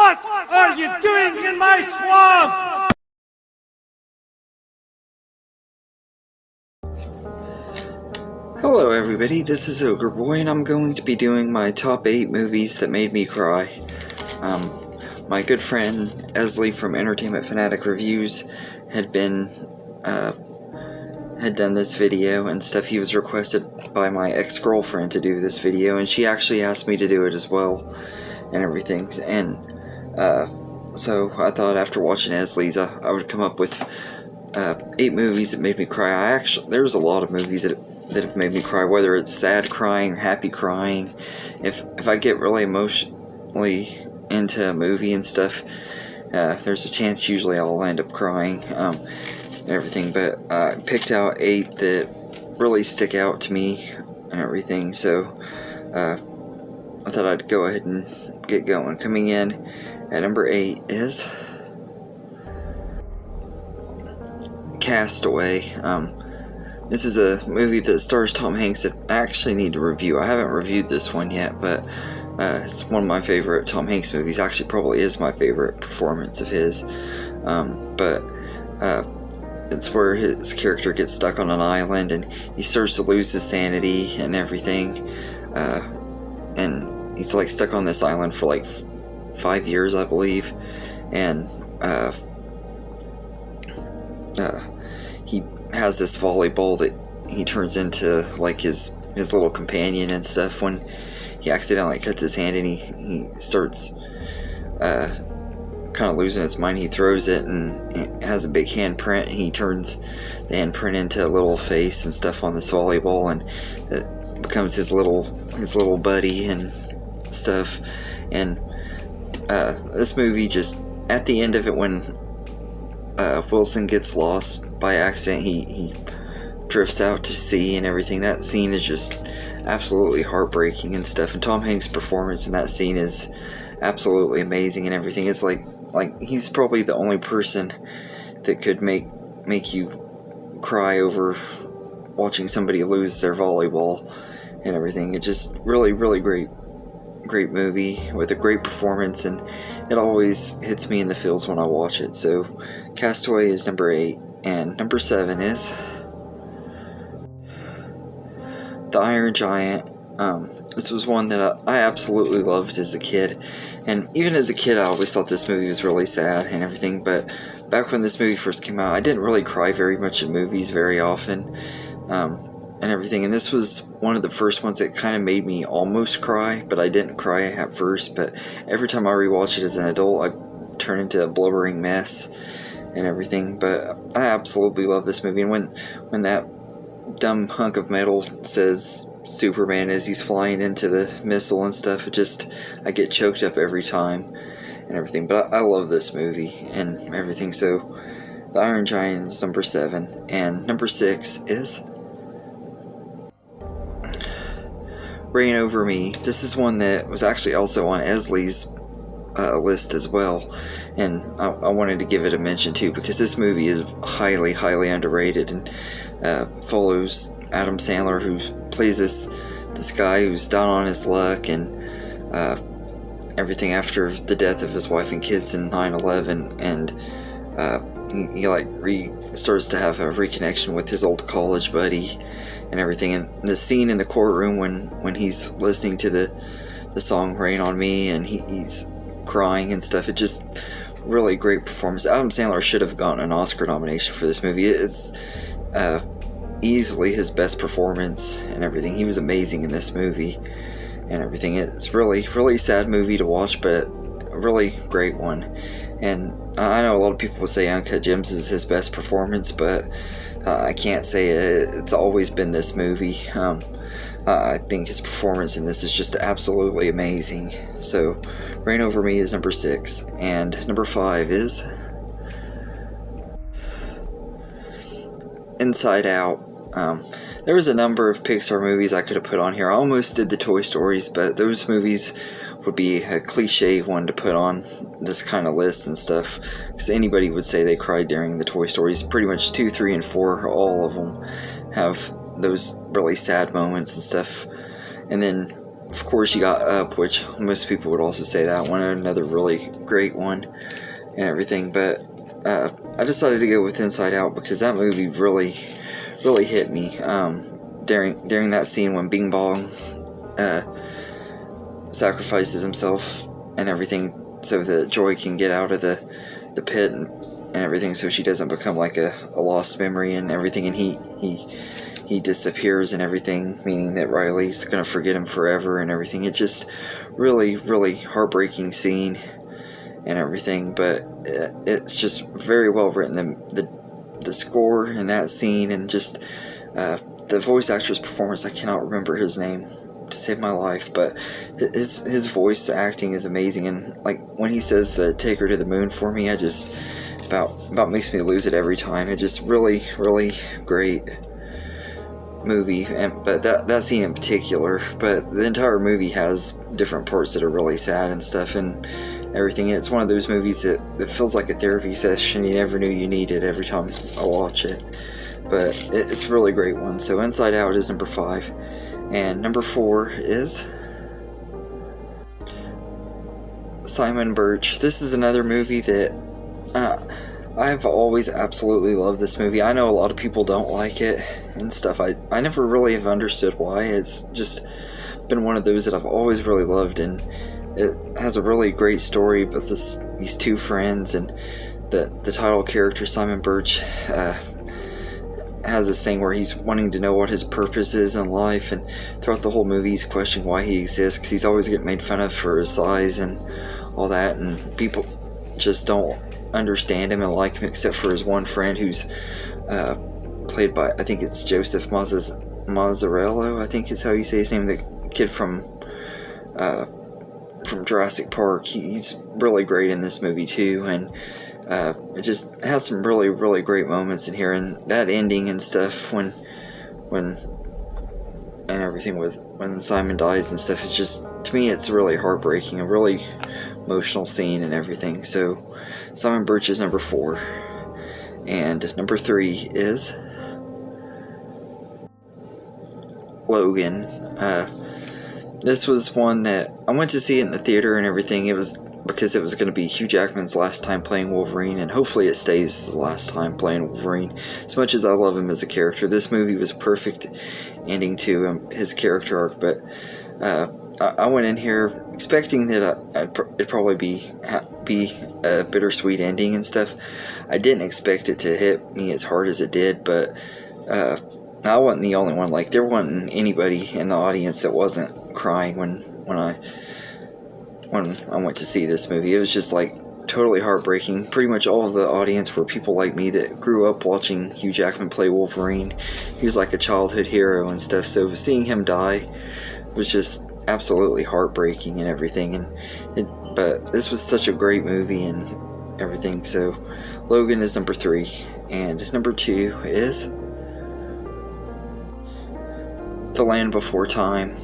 What are you doing in my swamp? Hello everybody, this is Ogre Boy, and I'm going to be doing my top 8 movies that made me cry. My good friend Esley from Entertainment Fanatic Reviews had done this video and stuff. He was requested by my ex-girlfriend to do this video, and she actually asked me to do it as well, and everything. And so I thought after watching Esley's, I would come up with 8 movies that made me cry. There's a lot of movies that have made me cry, whether it's sad crying or happy crying. If I get really emotionally into a movie and stuff, there's a chance usually I'll end up crying and everything. But I picked out 8 that really stick out to me and everything, so I thought I'd go ahead and get going. Coming in at number 8 is Castaway. This is a movie that stars Tom Hanks that I actually need to review. I haven't reviewed this one yet, but it's one of my favorite Tom Hanks movies. Actually, probably is my favorite performance of his. But it's where his character gets stuck on an island and he starts to lose his sanity and everything. And he's like stuck on this island for like 5 years, I believe. And he has this volleyball that he turns into like his little companion and stuff. When he accidentally cuts his hand and he starts kind of losing his mind, he throws it and it has a big handprint, and he turns the handprint into a little face and stuff on this volleyball, and it becomes his little buddy and stuff. And this movie, just at the end of it, when Wilson gets lost by accident, he drifts out to sea and everything. That scene is just absolutely heartbreaking and stuff, and Tom Hanks' performance in that scene is absolutely amazing and everything. It's like he's probably the only person that could make you cry over watching somebody lose their volleyball and everything. It's just really great movie with a great performance, and it always hits me in the feels when I watch it. So Castaway is number 8, and number 7 is The Iron Giant. This was one that I absolutely loved as a kid, and even as a kid I always thought this movie was really sad and everything. But back when this movie first came out, I didn't really cry very much in movies very often and everything, and this was one of the first ones that kind of made me almost cry, but I didn't cry at first. But every time I rewatch it as an adult, I turn into a blubbering mess and everything. But I absolutely love this movie, and when that dumb hunk of metal says Superman as he's flying into the missile and stuff, I get choked up every time and everything. But I love this movie and everything. So The Iron Giant is number 7, and number 6 is Reign Over Me. This is one that was actually also on Esley's list as well, and I wanted to give it a mention too, because this movie is highly underrated, and follows Adam Sandler, who plays this guy who's down on his luck and everything after the death of his wife and kids in 9/11, and he starts to have a reconnection with his old college buddy and everything. And the scene in the courtroom when he's listening to the song Rain on Me and he's crying and stuff, it just really great performance. Adam Sandler should have gotten an Oscar nomination for this movie. It's easily his best performance and everything. He was amazing in this movie and everything. It's really sad movie to watch, but a really great one. And I know a lot of people will say Uncut Gems is his best performance, but I can't say it. It's always been this movie. I think his performance in this is just absolutely amazing. So Reign Over Me is number 6, and number 5 is Inside Out. There was a number of Pixar movies I could have put on here. I almost did the Toy Stories, but those movies would be a cliche one to put on this kind of list and stuff, because anybody would say they cried during the Toy Stories. Pretty much 2, 3, and 4, all of them have those really sad moments and stuff. And then of course, you got Up, which most people would also say that one, another really great one and everything. But I decided to go with Inside Out because that movie really hit me. During that scene when Bing Bong sacrifices himself and everything so that Joy can get out of the pit and everything, so she doesn't become like a lost memory and everything, and he disappears and everything, meaning that Riley's gonna forget him forever and everything. It's just really heartbreaking scene and everything, but it's just very well written. The score in that scene, and just the voice actor's performance, I cannot remember his name to save my life, but his voice acting is amazing. And like when he says the "take her to the moon for me," I just about makes me lose it every time. It's just really great movie. But that scene in particular, but the entire movie has different parts that are really sad and stuff and everything. It's one of those movies that feels like a therapy session you never knew you needed every time I watch it. But it's a really great one. So Inside Out is number 5, and number 4 is Simon Birch. This is another movie that I've always absolutely loved this movie. I know a lot of people don't like it and stuff. I never really have understood why. It's just been one of those that I've always really loved, and it has a really great story about these two friends, and the title character, Simon Birch, has this thing where he's wanting to know what his purpose is in life, and throughout the whole movie he's questioning why he exists, because he's always getting made fun of for his size and all that, and people just don't understand him and like him except for his one friend who's played by, I think it's Joseph Mazzarello, I think is how you say his name, the kid from Jurassic Park. He's really great in this movie too, and it just has some really great moments in here, and that ending and stuff when and everything with when Simon dies and stuff, it's just, to me, it's really heartbreaking, a really emotional scene and everything. So Simon Birch is number 4, and number 3 is Logan. This was one that I went to see it in the theater and everything. It was because it was going to be Hugh Jackman's last time playing Wolverine, and hopefully it stays the last time playing Wolverine. As much as I love him as a character, this movie was a perfect ending to his character arc. But I went in here expecting that it'd probably be a bittersweet ending and stuff. I didn't expect it to hit me as hard as it did, but I wasn't the only one. Like, there wasn't anybody in the audience that wasn't crying when I went to see this movie. It was just like totally heartbreaking. Pretty much all of the audience were people like me that grew up watching Hugh Jackman play Wolverine. He was like a childhood hero and stuff, so seeing him die was just absolutely heartbreaking and everything. But this was such a great movie and everything. So Logan is number 3, and number 2 is The Land Before Time.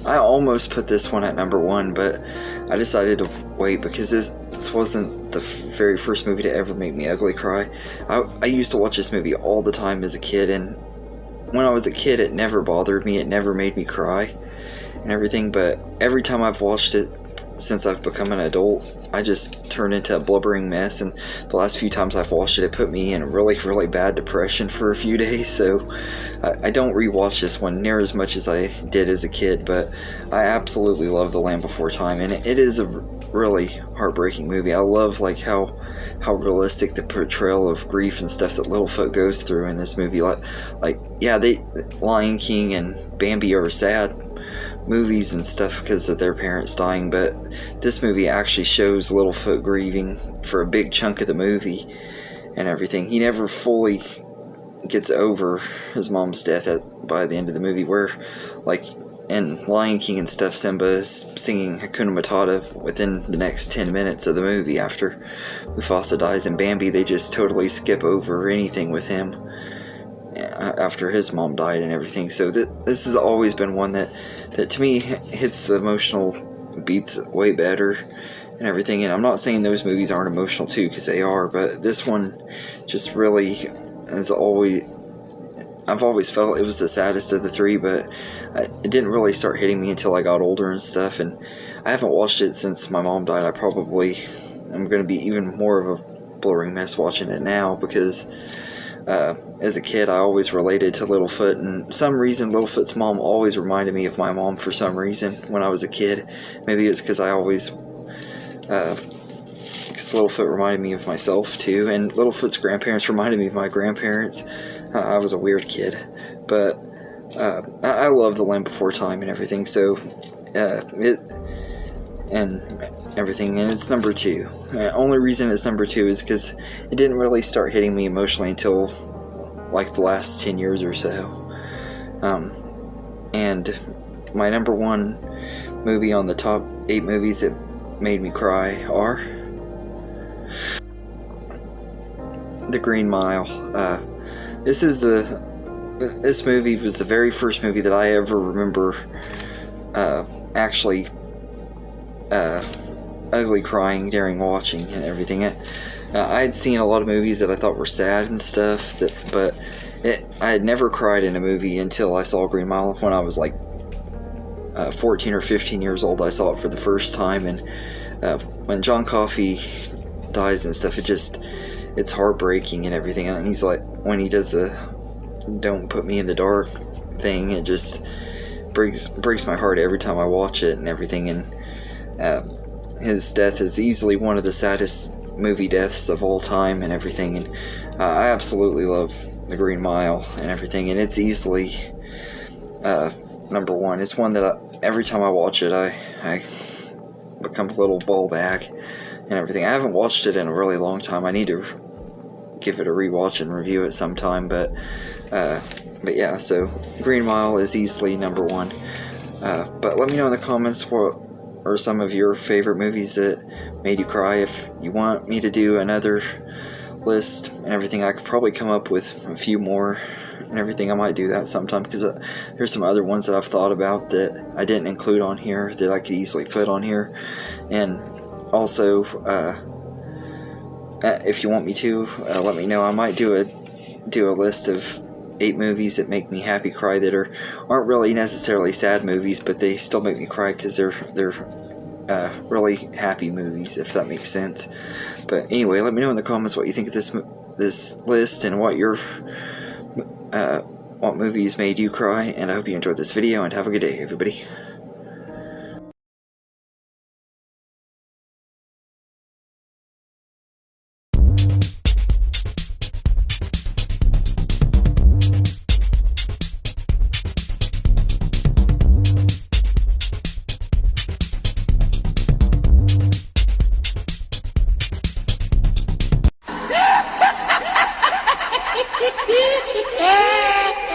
I almost put this one at number 1, but I decided to wait because this wasn't the very first movie to ever make me ugly cry. I used to watch this movie all the time as a kid, and when I was a kid it never bothered me, it never made me cry and everything, but every time I've watched it since I've become an adult, I just turned into a blubbering mess, and the last few times I've watched it, it put me in a really bad depression for a few days. So I don't rewatch this one near as much as I did as a kid, but I absolutely love The Land Before Time, and it is a really heartbreaking movie. I love like how realistic the portrayal of grief and stuff that Littlefoot goes through in this movie. Like yeah, Lion King and Bambi are sad movies and stuff because of their parents dying, but this movie actually shows Littlefoot grieving for a big chunk of the movie and everything. He never fully gets over his mom's death by the end of the movie, where like in Lion King and stuff, Simba is singing Hakuna Matata within the next 10 minutes of the movie after Mufasa dies. And Bambi, they just totally skip over anything with him after his mom died and everything. So this has always been one that to me hits the emotional beats way better and everything. And I'm not saying those movies aren't emotional too, because they are, but this one just really has always I've always felt it was the saddest of the three, but it didn't really start hitting me until I got older and stuff, and I haven't watched it since my mom died. I probably am going to be even more of a blurring mess watching it now, because as a kid I always related to Littlefoot, and for some reason Littlefoot's mom always reminded me of my mom for some reason when I was a kid. Maybe it's because I always because Littlefoot reminded me of myself too, and Littlefoot's grandparents reminded me of my grandparents. I was a weird kid, but I love The Land Before Time and everything, so and it's number 2. The only reason it's number 2 is because it didn't really start hitting me emotionally until like the last 10 years or so. And my number 1 movie on the top 8 movies that made me cry are The Green Mile. This movie was the very first movie that I ever remember actually ugly crying during watching and everything. I had seen a lot of movies that I thought were sad and stuff, but I had never cried in a movie until I saw Green Mile. When I was like 14 or 15 years old, I saw it for the first time, and when John Coffey dies and stuff, it's heartbreaking and everything. And he's like, when he does the "Don't Put Me in the Dark" thing, it just breaks my heart every time I watch it and everything. And his death is easily one of the saddest movie deaths of all time and everything. And I absolutely love The Green Mile and everything, and it's easily number 1. It's one that every time I watch it, I become a little ball bag and everything. I haven't watched it in a really long time. I need to give it a rewatch and review it sometime, but yeah, so Green Mile is easily number 1. But let me know in the comments what are some of your favorite movies that made you cry. If you want me to do another list and everything, I could probably come up with a few more and everything. I might do that sometime, because there's some other ones that I've thought about that I didn't include on here that I could easily put on here. And also, if you want me to, let me know. I might do a list of 8 movies that make me happy cry that aren't really necessarily sad movies, but they still make me cry because they're really happy movies, if that makes sense. But anyway, let me know in the comments what you think of this list and what movies made you cry. And I hope you enjoyed this video, and have a good day, everybody. Yeah.